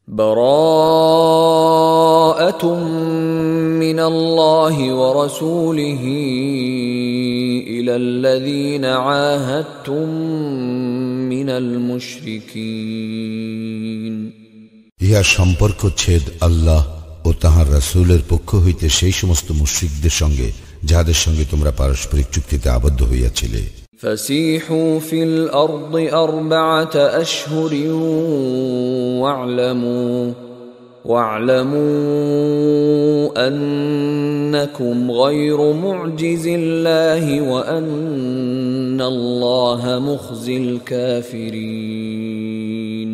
বারাআতুম মিনাল্লাহি ওয়া রাসূলিহি ইলাল্লাযীনা আহাদতুম মিনাল মুশরিকিন। ইহা সম্পর্ক ছেদ আল্লাহ ও তাঁহার রাসূলের পক্ষ হইতে সেই সমস্ত মুশরিকদের সঙ্গে যাহাদের সঙ্গে তোমরা পারস্পরিক চুক্তিতে আবদ্ধ হইয়াছিলে। فسيحوا في الأرض 4 أشهر واعلموا أنكم غير معجز الله وأن الله مخزي الكافرين।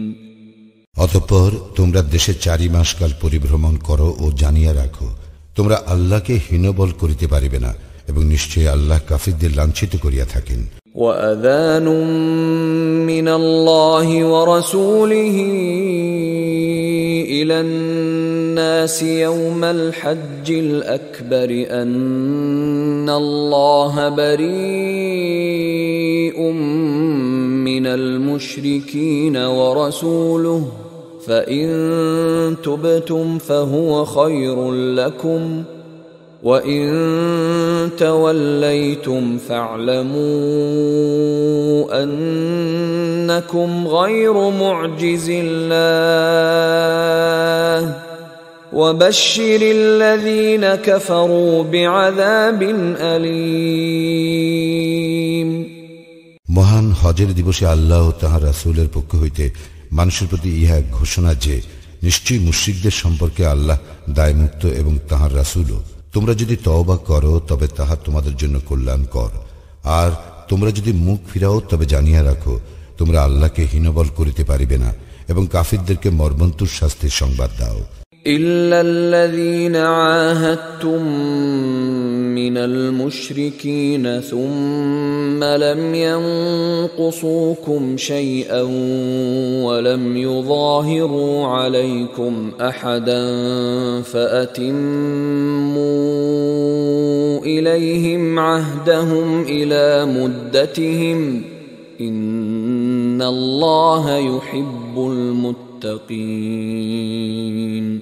অতঃপর তোমরা দেশে 4 মাস কাল পরিভ্রমণ করো ও জানিয়া রাখো তোমরা আল্লাহকে হীনবল করিতে পারিবে না এবং নিশ্চয়ই আল্লাহ কাফিরদের লাঞ্ছিত করিয়া থাকেন। وَأَذَانٌ مِّنَ اللَّهِ وَرَسُولِهِ إِلَى النَّاسِ يَوْمَ الْحَجِّ الْأَكْبَرِ أَنَّ اللَّهَ بَرِيءٌ مِّنَ الْمُشْرِكِينَ وَرَسُولُهُ فَإِن تُبْتُمْ فَهُوَ خَيْرٌ لَّكُمْ وَإِن تَوَلَّيْتُمْ فَاعْلَمُوا أَنَّكُمْ غَيْرُ مُعْجِزِ اللَّهِ وَبَشِّرِ الَّذِينَ كَفَرُوا بِعَذَابٍ أَلِيمٍ। মহান হজের দিবসে আল্লাহ ও তাঁহার রাসূলের পক্ষ হইতে মানুষের প্রতি ইহা ঘোষণা যে নিশ্চয়ই মুশরিকদের সম্পর্কে আল্লাহ দায়মুক্ত এবং তাঁহার রাসূলও। তোমরা যদি তওবা করো তবে তাহা তোমাদের জন্য কল্যাণকর, আর তোমরা যদি মুখ ফিরাও তবে জানিয়া রাখো তোমরা আল্লাহকে হীনবল করিতে পারিবে না এবং কাফিরদেরকে মর্মন্তুর শাস্তির সংবাদ দাও। ইল্লাল্লাযীনা আহাদতুম মিনাল মুশরিকিনা সুম্মা লাম ইয়ানকুসুকুম শাইআন ওয়া লাম ইউযাহিরু আলাইকুম আহাদান ফাআতিম্মু ইলাইহিম আহদাহুম ইলা মুদ্দাতিহিম ইন্নাল্লাহা ইউহিব্বুল মুত্তাকিন।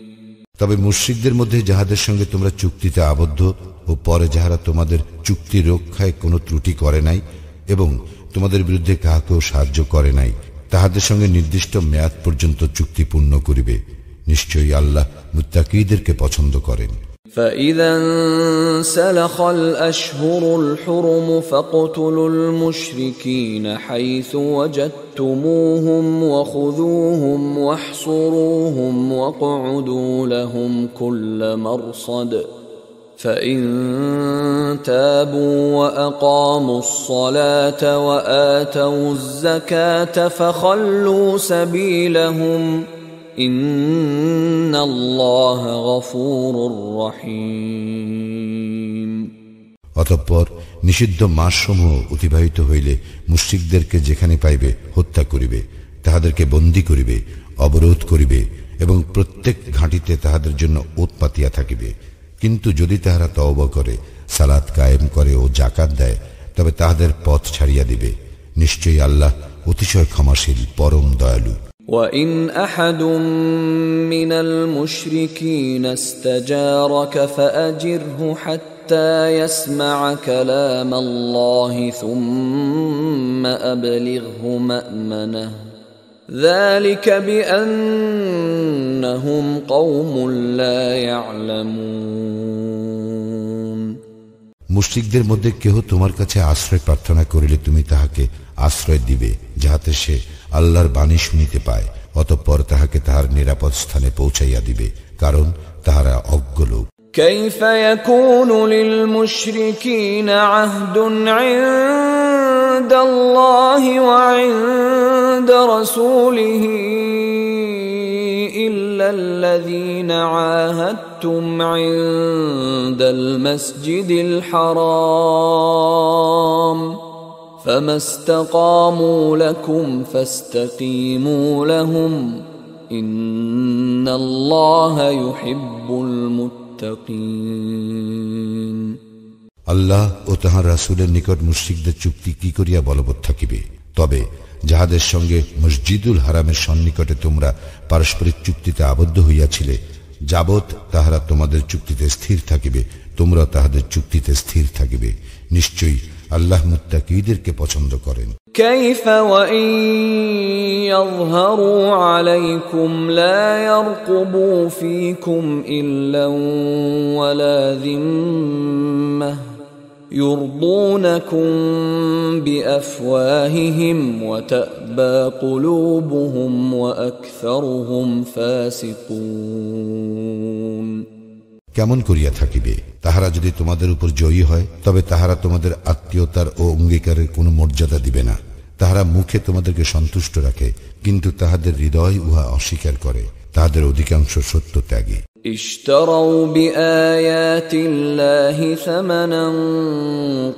তবে মুশরিকদের মধ্যে যাহাদের সঙ্গে তোমরা চুক্তিতে আবদ্ধ ও পরে যাহারা তোমাদের চুক্তি রক্ষায় কোনো ত্রুটি করে নাই এবং তোমাদের বিরুদ্ধে কাহাকেও সাহায্য করে নাই, তাহাদের সঙ্গে নির্দিষ্ট মেয়াদ পর্যন্ত চুক্তি পূর্ণ করিবে। নিশ্চয়ই আল্লাহ মুত্তাকীদেরকে পছন্দ করেন। فَإِذَا انسَلَخَ الْأَشْهُرُ الْحُرُمُ فَاقْتُلُوا الْمُشْرِكِينَ حَيْثُ وَجَدتُّمُوهُمْ وَخُذُوهُمْ وَاحْصُرُوهُمْ وَاقْعُدُوا لَهُمْ كُلَّ مَرْصَدٍ فَإِن تَابُوا وَأَقَامُوا الصَّلَاةَ وَآتَوُا الزَّكَاةَ فَخَلُّوا سَبِيلَهُمْ ইন্নাল্লাহ গফুরুর রহিম। অতঃপর নিষিদ্ধ মাসসমূহ অতিবাহিত হইলে মুশরিকদেরকে যেখানে পাইবে হত্যা করিবে, তাহাদেরকে বন্দী করিবে, অবরোধ করিবে এবং প্রত্যেক ঘাঁটিতে তাহাদের জন্য ওত পাতিয়া থাকিবে। কিন্তু যদি তাহারা তওবা করে, সালাত কায়েম করে ও যাকাত দেয় তবে তাহাদের পথ ছাড়িয়া দিবে। নিশ্চয়ই আল্লাহ অতিশয় ক্ষমাশীল, পরম দয়ালু। وَإِنْ أَحَدٌ مِّنَ الْمُشْرِكِينَ اسْتَجَارَكَ فَأَجِرْهُ حَتَّى يَسْمَعَ كَلَامَ اللَّهِ ثُمَّ أَبْلِغْهُ مَأْمَنَهُ ذَلِكَ بِأَنَّهُمْ قَوْمٌ لَّا يَعْلَمُونَ। মুশরিকদের মধ্যে কেহ তোমার কাছে আশ্রয় প্রার্থনা করিলে তুমি তাহাকে আশ্রয় দিবে, যাহাতে সে আল্লাহর বাণী শুনিতে পায়। অতঃপর তাহাকে তাহার নিরাপদ স্থানে পৌঁছাইয়া দিবে, কারণ তাহারা অজ্ঞ লোক। كيف يكون للمشركين عهد عند الله وعند رسوله إلا الذين عاهدتم عند المسجد الحرام فما استقاموا لكم فاستقيموا لهم إن الله يحب المتقين। আল্লাহ ও তাহার রাসূলের নিকট মুশরিকদের চুক্তি কি করিয়া বলবৎ থাকিবে? তবে যাহাদের সঙ্গে মসজিদুল হারামের সন্নিকটে তোমরা পারস্পরিক চুক্তিতে আবদ্ধ হইয়াছিলে, যাবৎ তাহারা তোমাদের চুক্তিতে স্থির থাকিবে, তোমরা তাহাদের চুক্তিতে স্থির থাকিবে। নিশ্চয়ই আল্লাহ মুত্তাকীদেরকে পছন্দ করেন। كيف وإن يظهروا عليكم لا يرقبوا فيكم إلا ولا ذمة يرضونكم بأفواههم وتأبى قلوبهم وأكثرهم فاسقون। কেমন করিয়া থাকিবে? তাহারা যদি তোমাদের উপর জয়ী হয়, তবে তাহারা তোমাদের আত্মীয়তার ও অঙ্গীকারের কোনো মর্যাদা দিবে না। তাহারা মুখে তোমাদেরকে সন্তুষ্ট রাখে, কিন্তু তাহাদের হৃদয় উহা অস্বীকার করে। তাহাদের অধিকাংশ সত্য ত্যাগী। اشتروا بآيات الله ثمنا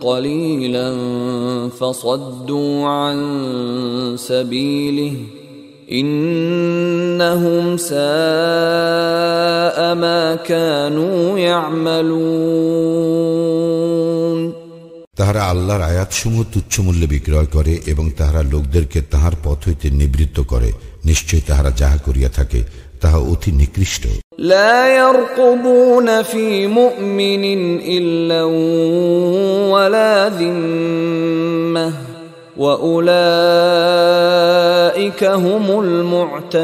قليلا فصدوا عن سبيله إنهم ساء ما كانوا يعملون। তাহারা আল্লাহর আয়াতসমূহ তুচ্ছ মূল্যে বিক্রয় করে এবং তাহারা লোকদেরকে তাহার পথ হইতে নিবৃত্ত করে। নিশ্চয় তাহারা যাহা করিয়া থাকে তাহা অতি নিকৃষ্ট। لا يرقبون في مؤمن إلا ولا ذمة وأولئك هم المعتدون।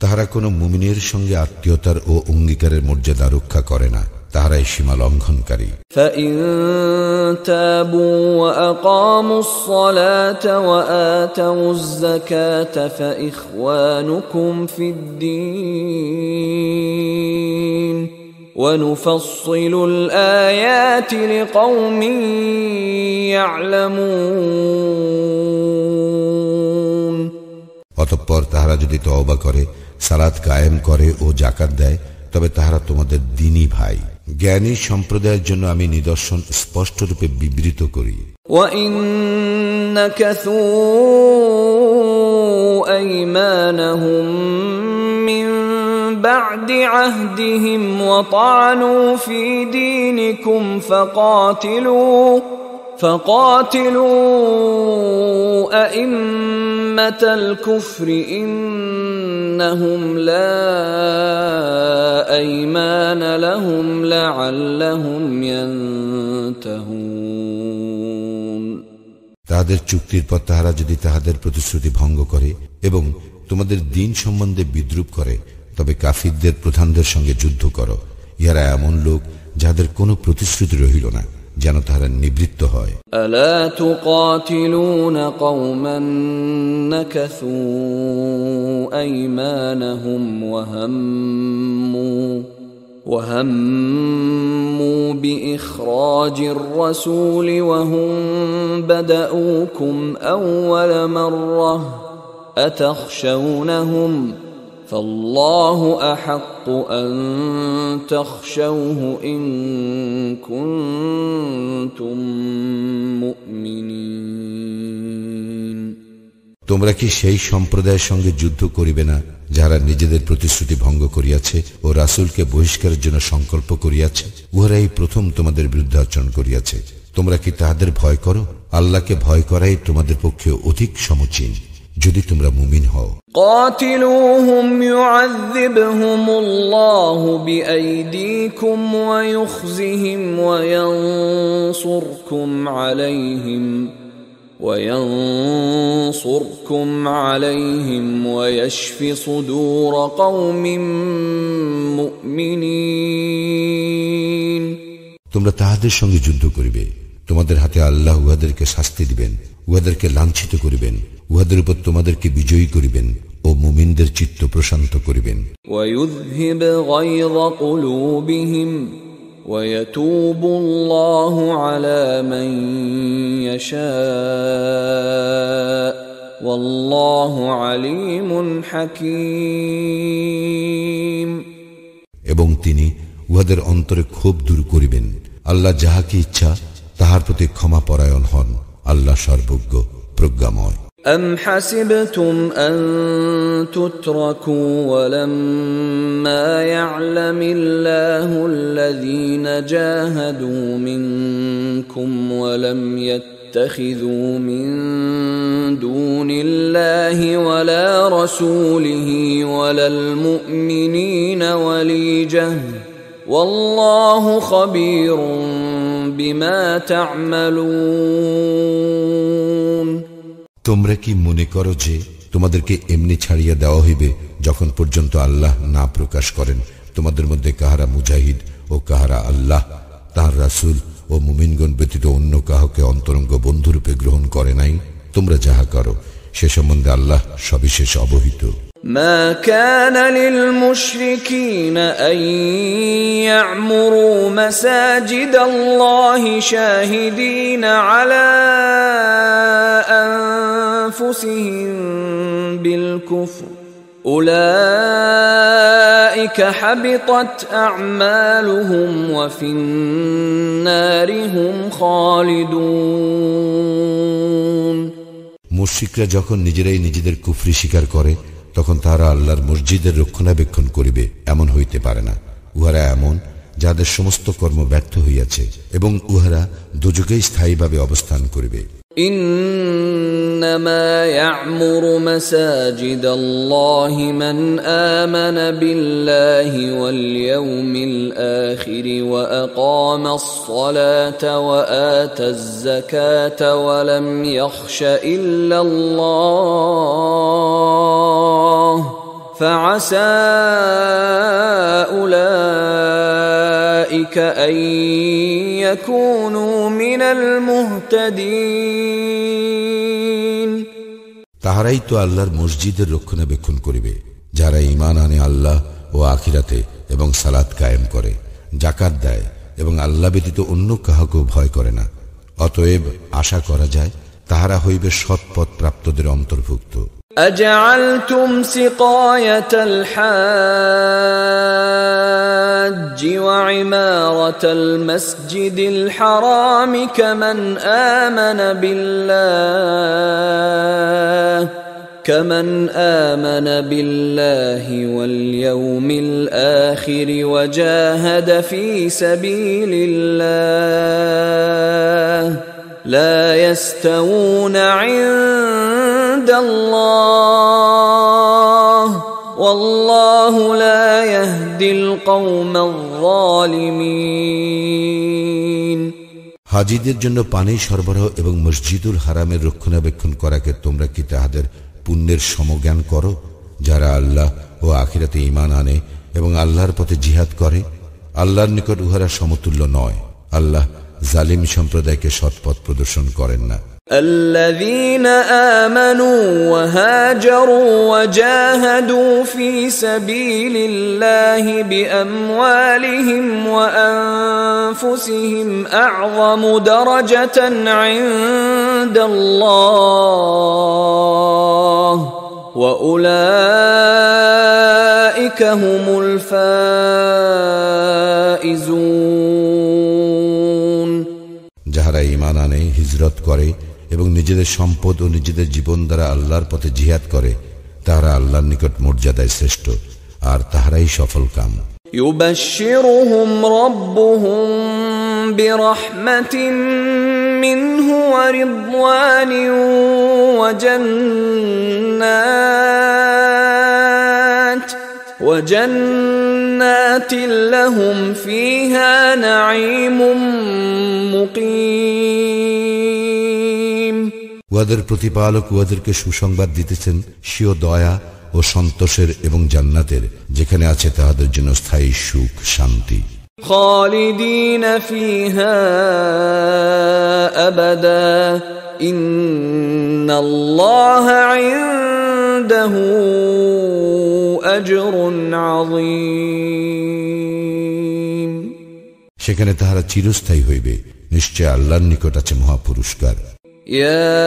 তাহারা কোন মুমিনের সঙ্গে আত্মীয়তার ও অঙ্গীকারের মর্যাদা রক্ষা করে না, তাহারাই সীমা লঙ্ঘনকারী। فإن تابوا وأقاموا الصلاة وآتوا الزكاة فإخوانكم في الدين ونفصل الآيات لقوم يعلمون। অতঃপর তাহারা যদি তওবা করে, সালাত কায়েম করে ও যাকাত দেয়, তবে তাহারা তোমাদের দ্বীনী ভাই। জ্ঞানী সম্প্রদায়ের জন্য আমি নিদর্শন স্পষ্টরূপে বিবৃত করি। وَإِن نَكَثُوا أَيْمَانَهُم مِّن بَعْدِ عَهْدِهِمْ وَطَعَنُوا فِي دِينِكُمْ فقاتلوا أئمة الكفر إنهم لا أيمان لهم لعلهم ينتهون। তাহাদের চুক্তির পর তাহারা যদি তাহাদের প্রতিশ্রুতি ভঙ্গ করে এবং তোমাদের দ্বীন সম্বন্ধে বিদ্রূপ করে, তবে কাফিরদের প্রধানদের সঙ্গে যুদ্ধ করো। ইহারা এমন লোক যাহাদের কোনো প্রতিশ্রুতি রহিল না, যেন তাহারা নিবৃত্ত হয়। ألا تقاتلون قوما نكثوا أيمانهم وهموا بإخراج الرسول وهم بدؤوكم أول مرة أتخشونهم فالله أحق أن تخشوه إن كنتم مؤمنين। তোমরা কি সেই সম্প্রদায়ের সঙ্গে যুদ্ধ করিবে না যাহারা নিজেদের প্রতিশ্রুতি ভঙ্গ করিয়াছে ও রাসূলকে বহিষ্কারের জন্য সংকল্প করিয়াছে? উহারাই প্রথম তোমাদের বিরুদ্ধে আচরণ করিয়াছে। তোমরা কি তাহাদের ভয় করো? আল্লাহকে ভয় করাই তোমাদের পক্ষে অধিক সমীচীন, যদি তোমরা মুমিন হও। قاتلوهم يعذبهم الله بأيديكم ويخزهم وينصركم عليهم ويشف صدور قوم مؤمنين। তোমরা তাহাদের সঙ্গে যুদ্ধ করিবে, তোমাদের হাতে আল্লাহ উহাদেরকে শাস্তি দিবেন, উহাদেরকে লাঞ্ছিত করিবেন, উহাদের উপর তোমাদেরকে বিজয়ী করিবেন ও মুমিনদের চিত্ত প্রশান্ত করিবেন। ويذهب غيظ قلوبهم ويتوب الله على من يشاء والله عليم حكيم। এবং তিনি উহাদের অন্তরে ক্ষোভ দূর করিবেন। আল্লাহ যাহাকে ইচ্ছা তাহার প্রতি ক্ষমা পরায়ণ হন। আল্লাহ সর্বজ্ঞ প্রজ্ঞাময়। أم حسبتم أن تتركوا ولما يعلم الله الذين جاهدوا منكم ولم يتخذوا من دون الله ولا رسوله ولا المؤمنين وليجة والله خبير بما تعملون তোমরা কি মনে করো যে তোমাদেরকে এমনি ছাড়িয়ে দেওয়া হইবে যখন পর্যন্ত আল্লাহ না প্রকাশ করেন তোমাদের মধ্যে কাহারা মুজাহিদ ও কাহারা আল্লাহ তাঁর রাসূল ও মুমিনগণ ব্যতীত অন্য কাউকে অন্তরঙ্গ বন্ধুরূপে গ্রহণ করে নাই? তোমরা যাহা করো সে সম্বন্ধে আল্লাহ সবিশেষ অবহিত। ما كان للمشركين أن يعمروا مساجد الله شاهدين على أنفسهم بالكفر أولئك حبطت أعمالهم وفي النار هم خالدون মুশরিকরা যখন নিজেরাই নিজেদের কুফরি স্বীকার করে তখন তারা আল্লাহর মসজিদের রক্ষণাবেক্ষণ করিবে এমন হইতে পারে না। উহারা এমন যাদের সমস্ত কর্ম ব্যর্থ হইয়াছে এবং উহারা দোজখেই স্থায়ীভাবে অবস্থান করিবে। إنما يعمر مساجد الله من آمن بالله واليوم الآخر وأقام الصلاة وآتى الزكاة ولم يخش إلا الله فعسى أولئك أن يكونوا من المهتدين তাহারাই তো আল্লাহর মসজিদের রক্ষণাবেক্ষণ করিবে যারা ঈমান আনে আল্লাহ ও আখিরাতে এবং সালাত কায়েম করে, যাকাত দেয় এবং আল্লাহ ব্যতীত অন্য কাহাকে ভয় করে না। অতএব আশা করা যায় তাহারা হইবে সৎপথ প্রাপ্তদের অন্তর্ভুক্ত। أجعلتم سقاية الحاج وعمارة المسجد الحرام كمن آمن بالله واليوم الآخر وجاهد في سبيل الله لا يستوون عند الله والله لا يهدي القوم الظالمين হাজীদের জন্য পানি সরবরাহ এবং মসজিদুল হারামের রক্ষণাবেক্ষণ করাকে তোমরা কি তাহাদের পুণ্যের সমজ্ঞান করো যারা আল্লাহ ও আখিরাতে ঈমান আনে এবং আল্লাহর পথে জিহাদ করে? আল্লাহর নিকট উহারা সমতুল্য নয়। আল্লাহ জালিম সম্প্রদায়কে সৎপথ প্রদর্শন করেন না। الذين آمنوا وهاجروا وجاهدوا في سبيل الله بأموالهم وأنفسهم أعظم درجة عند الله وأولئك هم الفائزون যাহারা ঈমান আনে, হিজরত করে এবং নিজেদের সম্পদ ও নিজেদের জীবন দ্বারা আল্লাহর পথে জিহাদ করে তাহারা আল্লাহর নিকট মর্যাদায় শ্রেষ্ঠ আর তাহারাই সফল কাম। يبشرهم ربهم برحمة منه ورضوان وجنات لهم فيها نعيم মুকিম। উহাদের প্রতিপালক উহাদেরকে সুসংবাদ দিতেছেন স্বীয় দয়া ও সন্তোষের এবং জান্নাতের, যেখানে আছে তাহাদের জন্য স্থায়ী সুখ শান্তি। খালিদিন ফিহা আবাদা ইন্নাল্লাহা ইনদাহু আজরুন আযীম। সেখানে তাহারা চিরস্থায়ী হইবে, নিশ্চয় আল্লাহর নিকট আছে মহা পুরস্কার। يا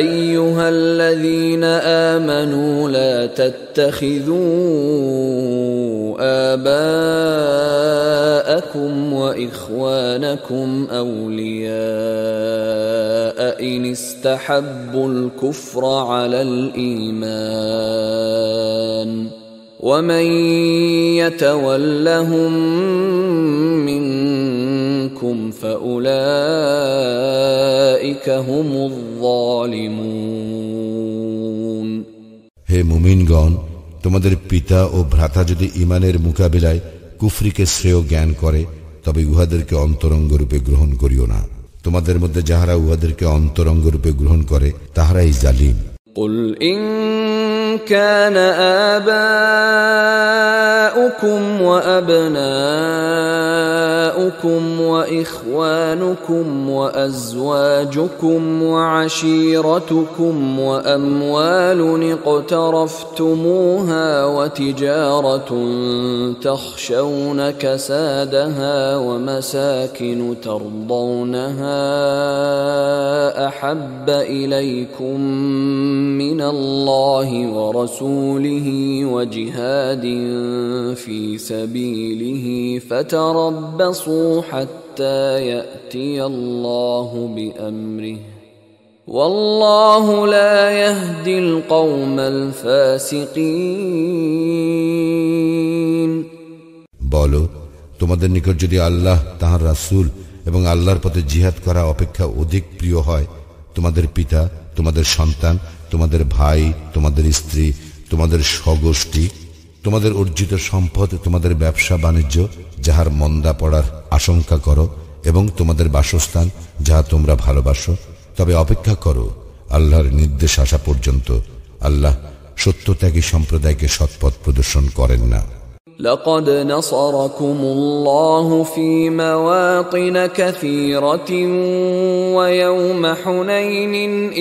أيها الذين آمنوا لا تتخذوا آباءكم وإخوانكم أولياء إن استحبوا الكفر على الإيمان ومن يتولهم منكم عنكم فأولئك هم الظالمون হে মুমিনগণ, তোমাদের পিতা ও ভ্রাতা যদি ঈমানের মোকাবিলায় কুফরিকে শ্রেয় জ্ঞান করে, তবে উহাদেরকে অন্তরঙ্গ রূপে গ্রহণ করিও না। তোমাদের মধ্যে যাহারা উহাদেরকে অন্তরঙ্গ রূপে গ্রহণ করে তাহারাই জালিম। قل إن كان آباؤكم وأبناؤكم وإخوانكم وأزواجكم وعشيرتكم وأموال اقترفتموها وتجارة تخشون كسادها ومساكن ترضونها أحب إليكم من الله ورسوله وجهاد في سبيله فتربصوا حتى يأتي الله بأمره والله لا يهدي القوم الفاسقين বলো, তোমাদের নিকট যদি আল্লাহ, তাঁর রাসূল এবং আল্লাহর পথে জিহাদ করা অপেক্ষা অধিক প্রিয় হয়, তোমাদের পিতা, তোমাদের সন্তান, তোমাদের ভাই, তোমাদের স্ত্রী, তোমাদের স্বগোষ্ঠী, তোমাদের অর্জিত সম্পদ, তোমাদের ব্যবসা বাণিজ্য যাহার মন্দা পড়ার আশঙ্কা করো, এবং তোমাদের বাসস্থান যাহা তোমরা ভালোবাসো, তবে অপেক্ষা করো আল্লাহর নির্দেশ আসা পর্যন্ত। আল্লাহ সত্যত্যাগী সম্প্রদায়কে সৎপথ প্রদর্শন করেন না। لقد نصركم الله في مواطن كثيرة ويوم حنين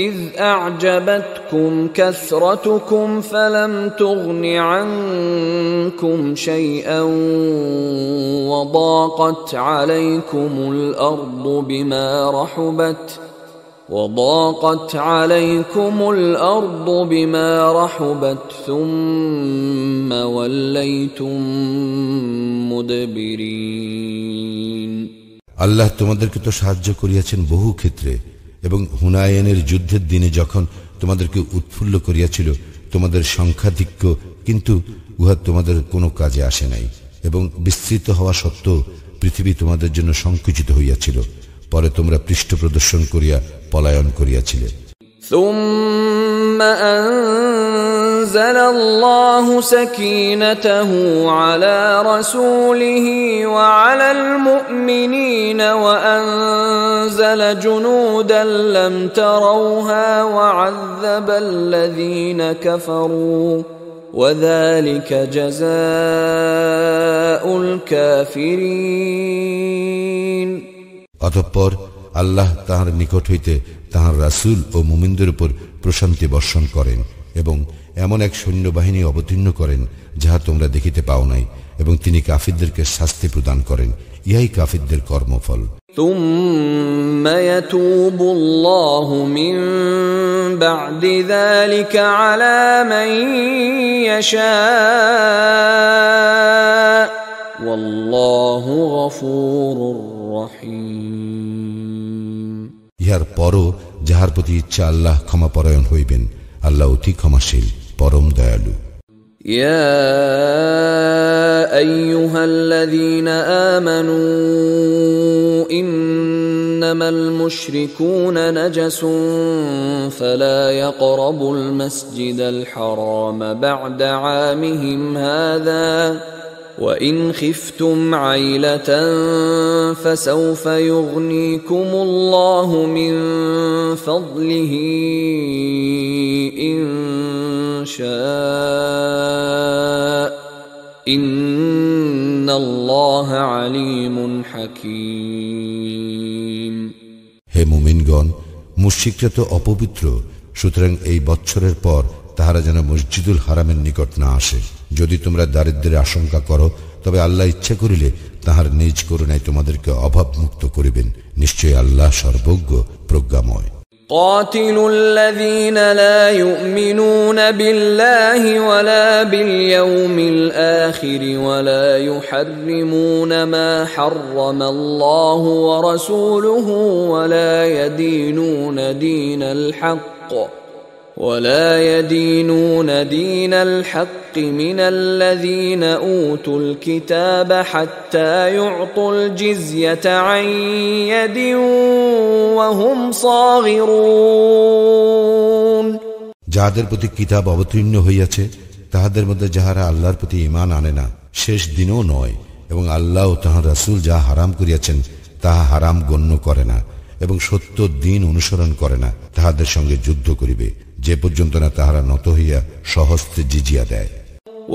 إذ أعجبتكم كثرتكم فلم تغن عنكم شيئا وضاقت عليكم الأرض بما رحبت ثم وليتم مدبرين আল্লাহ তোমাদেরকে তো সাহায্য করিয়াছেন বহু ক্ষেত্রে, এবং হুনায়নের যুদ্ধের দিনে যখন তোমাদেরকে উৎফুল্ল করিয়াছিল তোমাদের সংখ্যাধিক্য, কিন্তু উহা তোমাদের কোনো কাজে আসে নাই, এবং বিস্তৃত হওয়া সত্ত্বেও পৃথিবী তোমাদের জন্য সংকুচিত হইয়াছিল। পরে তোমরা পৃষ্ঠ প্রদর্শন করিয়া পলায়ন করিয়াছিলে। ثم أنزل الله سكينته على رسوله وعلى المؤمنين وأنزل جنودا لم تروها وعذب الذين كفروا وذلك جزاء الكافرين অতঃপর আল্লাহ তাহার নিকট হইতে তাহার রাসূল ও মুমিনদের উপর প্রশান্তি বর্ষণ করেন এবং এমন এক সৈন্যবাহিনী অবতীর্ণ করেন যাহা তোমরা দেখিতে পাও নাই, এবং তিনি কাফিরদেরকে শাস্তি প্রদান করেন। ইহাই কাফিরদের কর্মফল। ثم يتوب الله من بعد ذلك على من يشاء والله غفور رحيم ইহার পরও যাহার প্রতি ইচ্ছা আল্লাহ ক্ষমাপরায়ণ হইবেন। আল্লাহ অতি ক্ষমাশীল, পরম দয়ালু। يا أيها الذين آمنوا إنما المشركون نجس فلا يقربوا المسجد الحرام بعد عامهم هذا وإن خفتم عيلة فسوف يغنيكم الله من فضله إن شاء إن الله عليم حكيم হে মুমিনগণ, মুশরিকরা তো অপবিত্র, সুতরাং এই বৎসরের পর তাহারা যেন মসজিদুল হারামের নিকট না আসে। যদি তোমরা দারিদ্র্যের আশঙ্কা করো, তবে আল্লাহ ইচ্ছা করিলে তাহার নিজ করুণায় তোমাদেরকে অভাবমুক্ত করিবেন। নিশ্চয়ই আল্লাহ সর্বজ্ঞ, প্রজ্ঞাময়। قاتلوا الذين لا يؤمنون بالله ولا باليوم الآخر ولا يحرمون ما حرم الله ورسوله ولا يدينون دين الحق ولا يدينون دين الحق من الذين أوتوا الكتاب حتى يعطوا الجزية عن يد وهم صاغرون যাদের প্রতি কিতাব অবতীর্ণ হইয়াছে তাহাদের মধ্যে যাহারা আল্লাহর প্রতি ঈমান আনে না, শেষ দিনও নয়, এবং আল্লাহ ও তাহার রাসূল যা হারাম করিয়াছেন তাহা হারাম গণ্য করে না এবং সত্য দিন অনুসরণ করে না, তাহাদের সঙ্গে যুদ্ধ করিবে যে পর্যন্ত না তাহারা নত হইয়া সহস্তে জিজিয়া দেয়।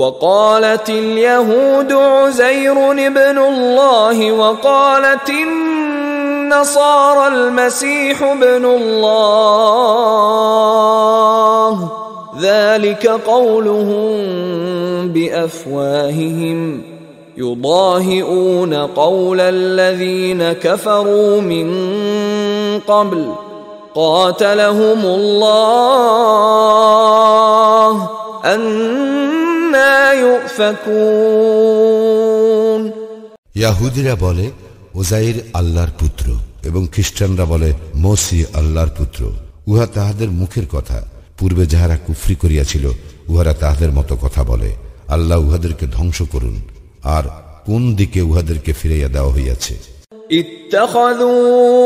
وقالت اليهود عزير ابن الله وقالت النصارى المسيح ابن الله ذلك قولهم بأفواههم يضاهئون قول الذين كفروا من قبل قاتلهم الله أنى يؤفكون ইয়াহুদীরা বলে উজাইর আল্লাহর পুত্র এবং খ্রিস্টানরা বলে মসিহ আল্লাহর পুত্র। উহা তাহাদের মুখের কথা, পূর্বে যাহারা কুফরি করিয়াছিল উহারা তাহাদের মতো কথা বলে। আল্লাহ উহাদেরকে ধ্বংস করুন। আর কোন দিকে উহাদেরকে ফিরাইয়া দেওয়া হইয়াছে? اتخذوا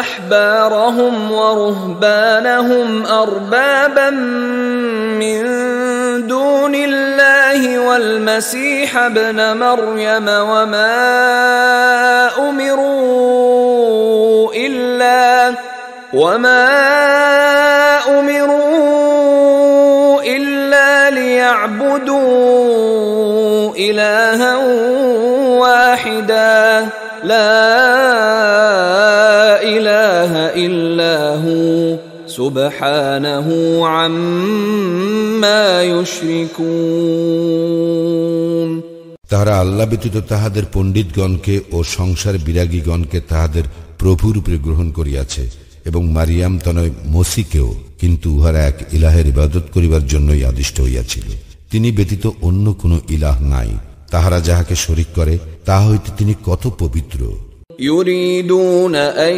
أحبارهم ورهبانهم أربابا من دون الله والمسيح ابن مريم وما أمروا إلا ليعبدوا إلها واحدا لا إله إلا هو سبحانه عما يشركون তাহারা আল্লাহ ব্যতীত তাহাদের পণ্ডিতগণকে ও সংসার বিরাগীগণকে তাহাদের প্রভুরূপে গ্রহণ করিয়াছে এবং মারিয়াম তনয় মসিকেও, কিন্তু উহারা এক ইলাহের ইবাদত করিবার জন্যই আদিষ্ট হইয়াছিল। তিনি ব্যতীত অন্য কোন ইলাহ নাই। তাহারা যাহাকে শরীক করে তাহা হইতে তিনি কত পবিত্র। يريدون أن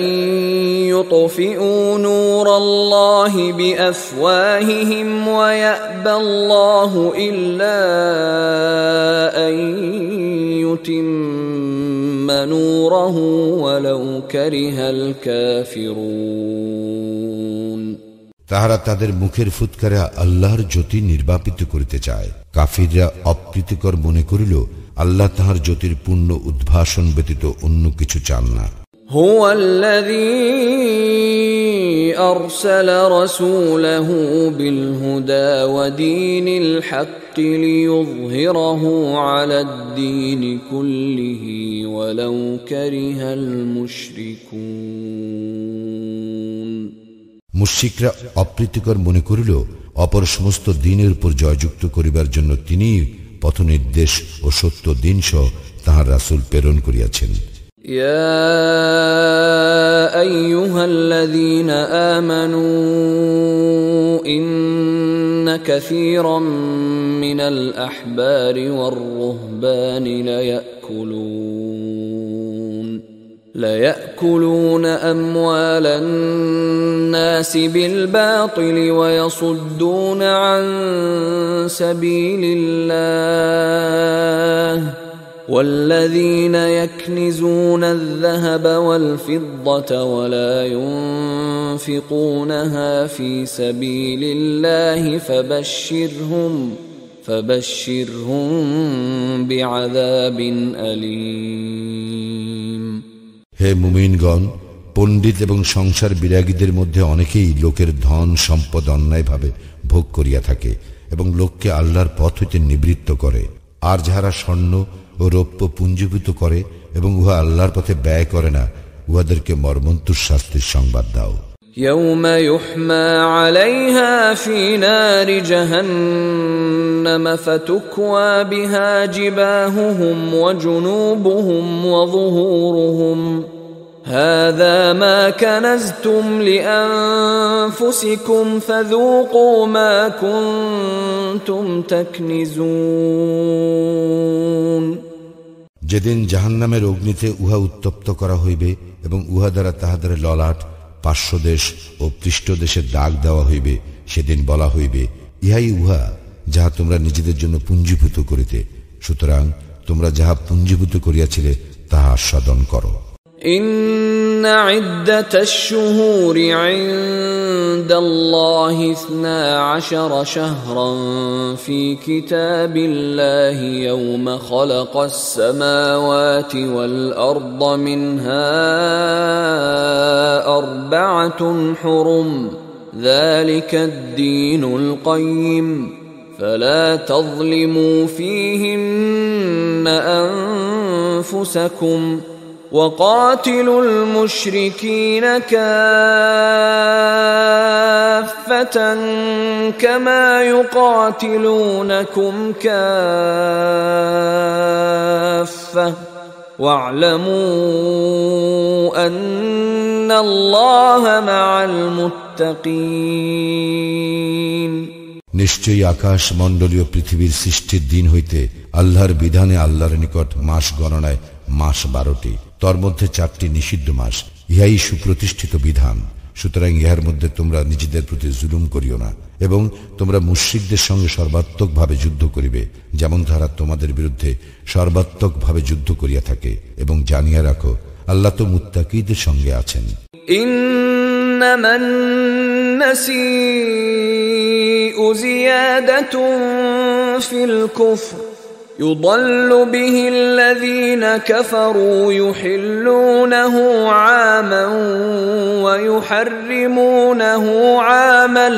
يطفئوا نور الله بأفواههم ويأبى الله إلا أن يتم نوره ولو كره الكافرون তাহারা তাদের মুখের ফুৎকারে আল্লাহর জ্যোতি নির্বাপিত করিতে চায়। কাফিররা অপ্রীতিকর মনে করিল আল্লাহ তাহার জ্যোতির পূর্ণ উদ্ভাসন ব্যতীত অন্য কিছু চান না। هو الذي أرسل رسوله بالهدى ودين الحق ليظهره على الدين كله ولو كره المشركون মুশরিকরা অপ্রীতিকর মনে করিল অপর সমস্ত দিনের উপর জয়যুক্ত করিবার জন্য তিনি পথ নির্দেশ ও সত্য দিন সহ তাহার রাসূল প্রেরণ করিয়াছেন। يا أيها الذين آمنوا إن كثيرا من الأحبار والرهبان ليأكلون أموال الناس بالباطل ويصدون عن سبيل الله والذين يكنزون الذهب والفضة ولا ينفقونها في سبيل الله فبشرهم بعذاب أليم হে মুমিনগণ, পণ্ডিত এবং সংসার বিরাগীদের মধ্যে অনেকেই লোকের ধন সম্পদ অন্যায়ভাবে ভোগ করিয়া থাকে এবং লোককে আল্লাহর পথ হইতে নিবৃত্ত করে। আর যাহারা স্বর্ণ ও রৌপ্য পুঞ্জীভূত করে এবং উহা আল্লাহর পথে ব্যয় করে না, উহাদেরকে মর্মন্তুর শাস্তির সংবাদ দাও। يوم يحمى عليها في نار جهنم فتكوى بها جباههم وجنوبهم وظهورهم هذا ما كنزتم لأنفسكم فذوقوا ما كنتم تكنزون যেদিন জাহান্নামের অগ্নিতে উহা উত্তপ্ত করা হইবে এবং উহা দ্বারা তাহাদের ললাট, পার্শ্বদেশ ও পৃষ্ঠদেশে দাগ দেওয়া হইবে, সেদিন বলা হইবে, ইহাই উহা যাহা তোমরা নিজেদের জন্য পুঞ্জীভূত করিতে, সুতরাং তোমরা যাহা পুঞ্জীভূত করিয়াছিলে তাহা আস্বাদন করো। إن عدة الشهور عند الله 12 شهرا في كتاب الله يوم خلق السماوات والأرض منها 4 حرم ذلك الدين القيم فلا تظلموا فيهن أنفسكم وقاتلوا المشركين كافة كما يقاتلونكم كافة واعلموا أن الله مع المتقين নিশ্চয়ই আকাশ মণ্ডলীয় পৃথিবীর সৃষ্টির দিন হইতে আল্লাহর বিধানে আল্লাহর নিকট মাস গণনায় মাস 12টি, তর মধ্যে 4টি নিষিদ্ধ মাস। ইহাই সুপ্রতিষ্ঠিত বিধান। সুতরাং ইহার মধ্যে তোমরা নিজেদের প্রতি জুলুম করিও না এবং তোমরা মুশরিকদের সঙ্গে সর্বাত্মকভাবে যুদ্ধ করিবে, যেমন তারা তোমাদের বিরুদ্ধে সর্বাত্মকভাবে যুদ্ধ করিয়া থাকে, এবং জানিয়া রাখো আল্লাহ তো মুত্তাকীদের সঙ্গে আছেন। إنما النسيء زيادة في الكفر يضل به الذين كفروا يحلونه عاما ويحرمونه عاما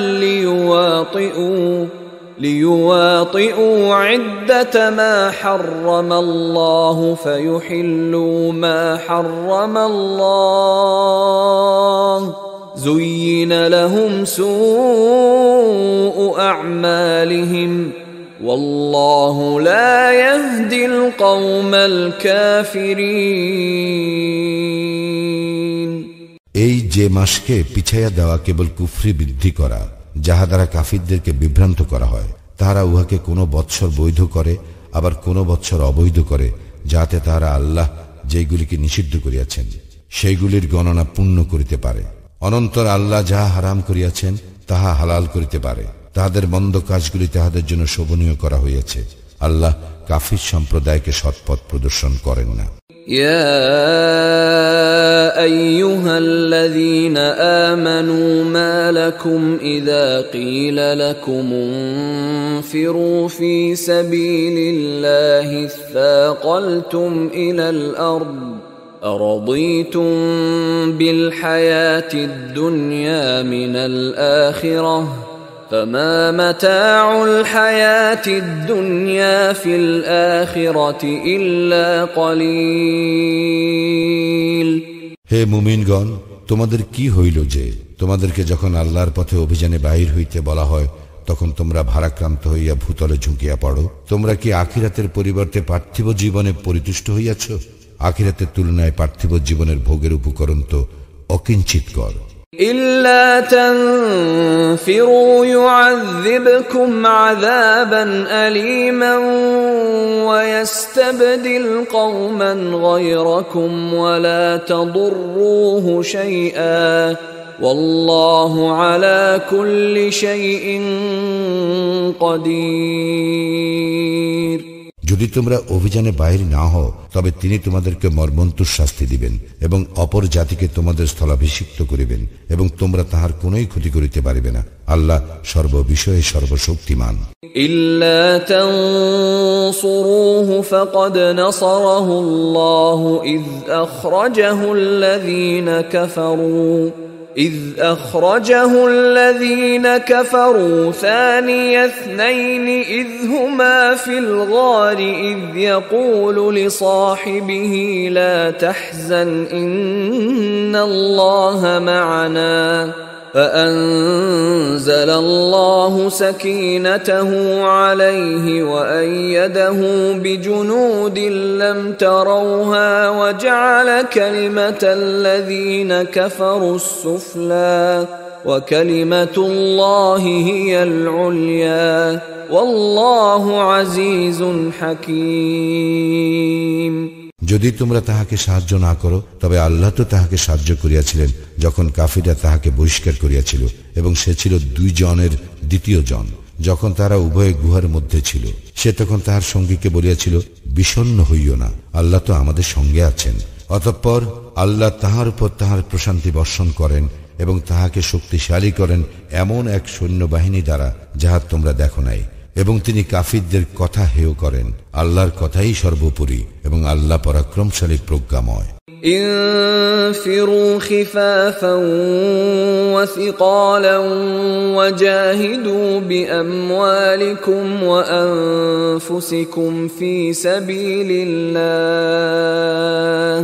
ليواطئوا عدة ما حرم الله فيحلوا ما حرم الله زين لهم سوء أعمالهم والله لا يهدي القوم الكافرين এই যে মাসকে পিছাইয়া দেওয়া কেবল কুফরি বৃদ্ধি করা, যাহা দ্বারা কাফিরদেরকে বিভ্রান্ত করা হয়, তাহারা উহাকে কোনো বৎসর বৈধ করে, আবার কোনো বৎসর অবৈধ করে, যাতে তাহারা আল্লাহ যেগুলিকে নিষিদ্ধ করিয়াছেন সেইগুলির গণনা পূর্ণ করিতে পারে। অনন্তর আল্লাহ যাহা হারাম করিয়াছেন তাহা হালাল করিতে পারে। তাহাদের মন্দ কাজগুলি তাহাদের জন্য শোভনীয় করা হইয়াছে। আল্লাহ কাফির সম্প্রদায়কে সৎপথ প্রদর্শন করেন না। يا أيها الذين آمنوا ما لكم إذا قيل لكم انفروا في سبيل الله اثاقلتم إلى الأرض أرضيتم بالحياة الدنيا من الآخرة فما متاع الحياة الدنيا في الآخرة إلا قليل হে মুমিনগণ, তোমাদের কি হইল যে তোমাদেরকে যখন আল্লাহর পথে অভিযানে বাহির হইতে বলা হয় তখন তোমরা ভারাক্রান্ত হইয়া ভূতলে ঝুঁকিয়া পড়ো? তোমরা কি আখিরাতের পরিবর্তে পার্থিব জীবনে পরিতুষ্ট হইয়াছ? আখিরাতের তুলনায় পার্থিব জীবনের ভোগের উপকরণ তো অকিঞ্চিতকর। إلا تنفروا يعذبكم عذابا أليما ويستبدل قوما غيركم ولا تضروه شيئا والله على كل شيء قدير যদি তোমরা অভিযানে বাইরে না হও তবে তিনি তোমাদেরকে মর্মন্তুর শাস্তি দিবেন এবং অপর জাতিকে তোমাদের স্থলাভিষিক্ত করিবেন এবং তোমরা তাহার কোনোই ক্ষতি করিতে পারিবে না। আল্লাহ সর্ববিষয়ে সর্বশক্তিমান। إلا تنصروه فقد نصره الله إذ أخرجه الذين كفروا ثاني اثنين إذ هما في الغار إذ يقول لصاحبه لا تحزن إن الله معنا فأنزل الله سكينته عليه وأيده بجنود لم تروها وجعل كلمة الذين كفروا السفلى وكلمة الله هي العليا والله عزيز حكيم যদি তোমরা তাহাকে সাহায্য না করো, তবে আল্লাহ তো তাহাকে সাহায্য করিয়াছিলেন যখন কাফিররা তাহাকে বহিষ্কার করিয়াছিল, এবং সে ছিল 2 জনের দ্বিতীয় জন। যখন তারা উভয়ে গুহার মধ্যে ছিল, সে তখন তাহার সঙ্গীকে বলিয়াছিল, বিষণ্ণ হইও না, আল্লাহ তো আমাদের সঙ্গে আছেন। অতঃপর আল্লাহ তাহার উপর তাহার প্রশান্তি বর্ষণ করেন এবং তাহাকে শক্তিশালী করেন এমন এক সৈন্যবাহিনী দ্বারা যাহা তোমরা দেখো নাই, এবং তিনি কাফিরদের কথা হেয় করেন। আল্লাহর কথাই সর্বোপরি, এবং আল্লাহ পরাক্রমশালী প্রজ্ঞাময়। انفروا خفافا وثقالا وجاهدوا بأموالكم وأنفسكم في سبيل الله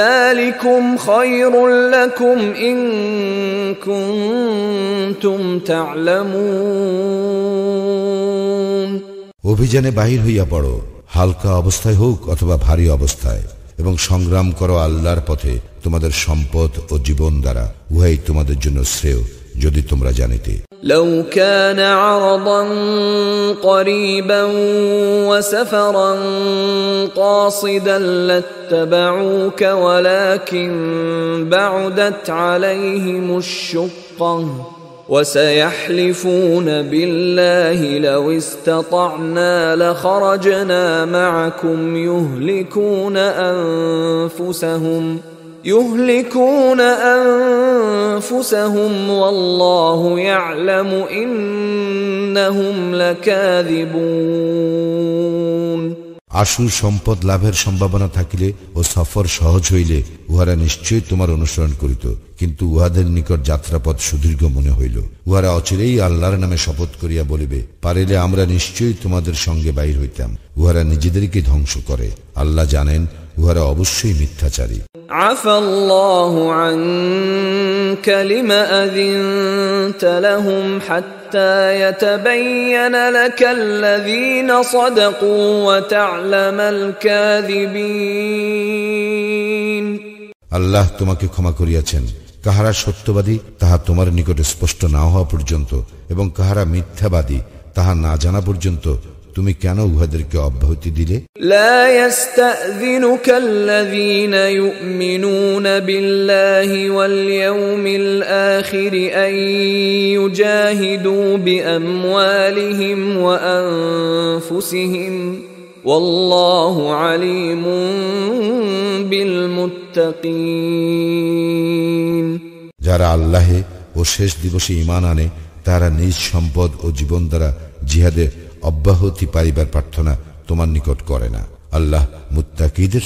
ذلكم خير لكم إن كنتم تعلمون। অভিযানে বাহির হইয়া পড়ো, হালকা অবস্থায় হোক অথবা ভারী অবস্থায়, এবং সংগ্রাম করো আল্লাহর পথে তোমাদের সম্পদ ও জীবন দ্বারা, উহাই তোমাদের জন্য শ্রেয় যদি তোমরা জানিতে। لو كان عرضا قريبا وسفرا قاصدا لاتبعوك ولكن بعدت عليهم الشقة وسيحلفون بالله لو استطعنا لخرجنا معكم يهلكون أنفسهم والله يعلم إنهم لكاذبون। আশু সম্পদ লাভের সম্ভাবনা থাকিলে ও সফর সহজ হইলে উহারা নিশ্চয়ই তোমার অনুসরণ করিত, কিন্তু উহাদের নিকট যাত্রাপথ সুদীর্ঘ মনে হইল। উহারা অচিরেই আল্লাহর নামে শপথ করিয়া বলিবে, পারিলে আমরা নিশ্চয়ই তোমাদের সঙ্গে বাহির হইতাম। উহারা নিজেদেরকে ধ্বংস করে, আল্লাহ জানেন উহারা অবশ্যই মিথ্যাচারী। আফাল্লাহু আনকা লিমা আযিনতা লাহুম হাত্তা ইয়াতাবায়্যানা লাকাল্লাযীনা সাদাকু ওয়া তা'লামাল কাযিবিন। আল্লাহ তোমাকে ক্ষমা করিয়াছেন, কাহারা সত্যবাদী তাহা তোমার নিকটে স্পষ্ট না হওয়া পর্যন্ত, এবং কাহারা মিথ্যাবাদী তাহা না জানা পর্যন্ত তুমি কেন উহাদেরকে অব্যাহতি দিলে? লা ইস্তাযিনুকা আল্লাযীনা ইউমিনুনা বিল্লাহি ওয়াল ইয়াউমিল আখির আন ইউজাহিদু বিআমওয়ালিহিম ওয়া আনফুসিহিম ওয়াল্লাহু আলীমুন বিল মুত্তাকিন। যারা আল্লাহে ও শেষ দিবসে ঈমান আনে, তারা নিজ সম্পদ ও জীবন দ্বারা জিহাদে অব্যাহতি পাইবার প্রার্থনা তোমার নিকট করে না। আল্লাহ মুত্তাকীদের